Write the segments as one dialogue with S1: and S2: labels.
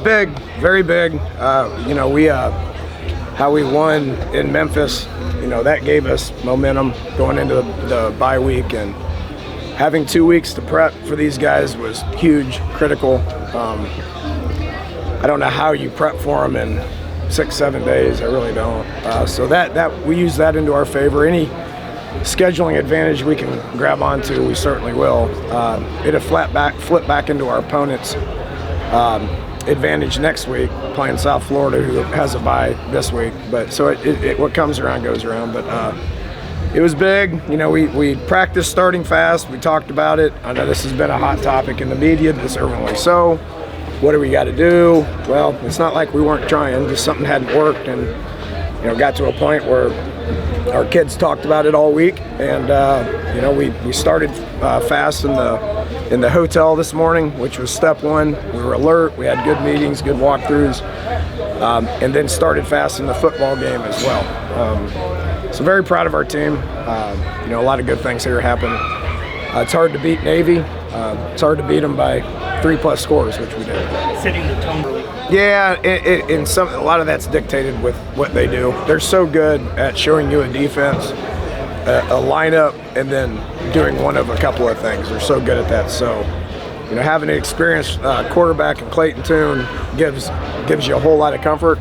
S1: Big, very big. How we won in Memphis, that gave us momentum going into the bye week, and having 2 weeks to prep for these guys was huge, critical. I don't know how you prep for them in 6-7 days. I really don't. So that we use that into our favor. Any scheduling advantage we can grab onto, we certainly will. It'll flip back into our opponent's advantage next week, playing South Florida, who has a bye this week. But so what comes around goes around. But it was big. We practiced starting fast. We talked about it. I know this has been a hot topic in the media, deservingly so. What do we got to do? Well, it's not like we weren't trying, just something hadn't worked, and got to a point where our kids talked about it all week, and we started fast in the hotel this morning, which was step one. We were alert. We had good meetings, good walkthroughs, and then started fast in the football game as well. So very proud of our team. A lot of good things here happen. It's hard to beat Navy. It's hard to beat them by 3+ scores, which we did.
S2: Setting the tone really.
S1: Yeah, a lot of that's dictated with what they do. They're so good at showing you a defense, a lineup, and then doing one of a couple of things. They're so good at that. So, having an experienced quarterback in Clayton Toon gives you a whole lot of comfort,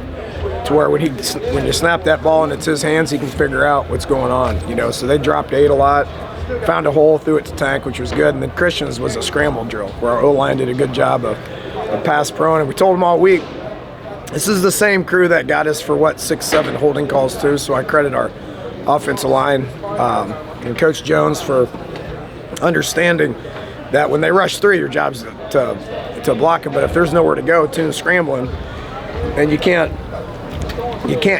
S1: to where when you snap that ball and it's his hands, he can figure out what's going on. So they dropped 8 a lot. Found a hole, threw it to Tank, which was good. And then Christian's was a scramble drill where our O-line did a good job of pass pro. And we told them all week, this is the same crew that got us for 6-7 holding calls too. So I credit our offensive line and Coach Jones for understanding that when they rush 3, your job's to block them. But if there's nowhere to go, Toon's scrambling, and you can't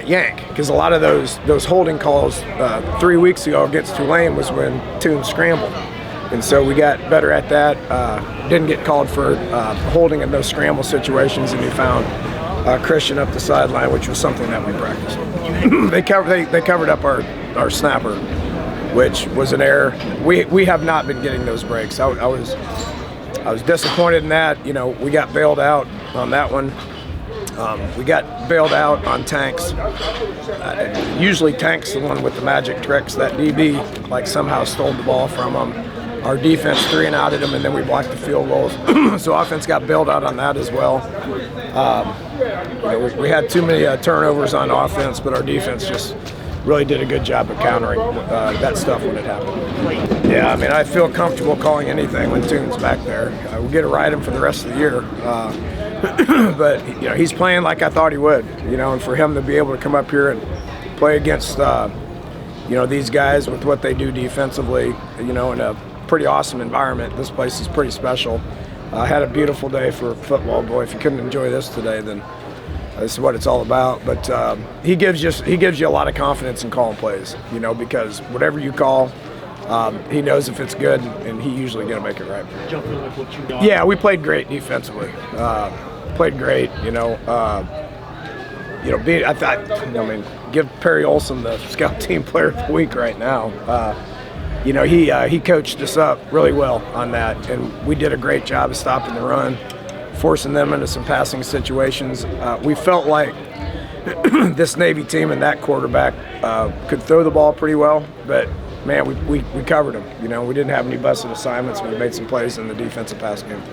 S1: yank, because a lot of those holding calls 3 weeks ago against Tulane was when Toon scrambled, and so we got better at that. Didn't get called for holding in those scramble situations, and we found Christian up the sideline, which was something that we practiced. They covered up our snapper, which was an error. We have not been getting those breaks. I was disappointed in that. We got bailed out on that one. We got bailed out on Tanks. Usually Tanks the one with the magic tricks. That DB somehow stole the ball from him. Our defense 3 and outed him, and then we blocked the field goals. So offense got bailed out on that as well. We had too many turnovers on offense, but our defense just really did a good job of countering that stuff when it happened. Yeah, I feel comfortable calling anything when Toon's back there. We'll get to ride him for the rest of the year. But he's playing like I thought he would, and for him to be able to come up here and play against these guys with what they do defensively, in a pretty awesome environment. This place is pretty special. I had a beautiful day for football. Boy, if you couldn't enjoy this today, then this is what it's all about. But he gives you a lot of confidence in calling plays, because whatever you call, he knows if it's good, and he's usually going to make it right. Yeah, we played great defensively. Played great, give Perry Olson the Scout Team Player of the Week right now. He coached us up really well on that, and we did a great job of stopping the run, forcing them into some passing situations. We felt like this Navy team and that quarterback could throw the ball pretty well, but man, we covered them. We didn't have any busted assignments. We made some plays in the defensive pass game.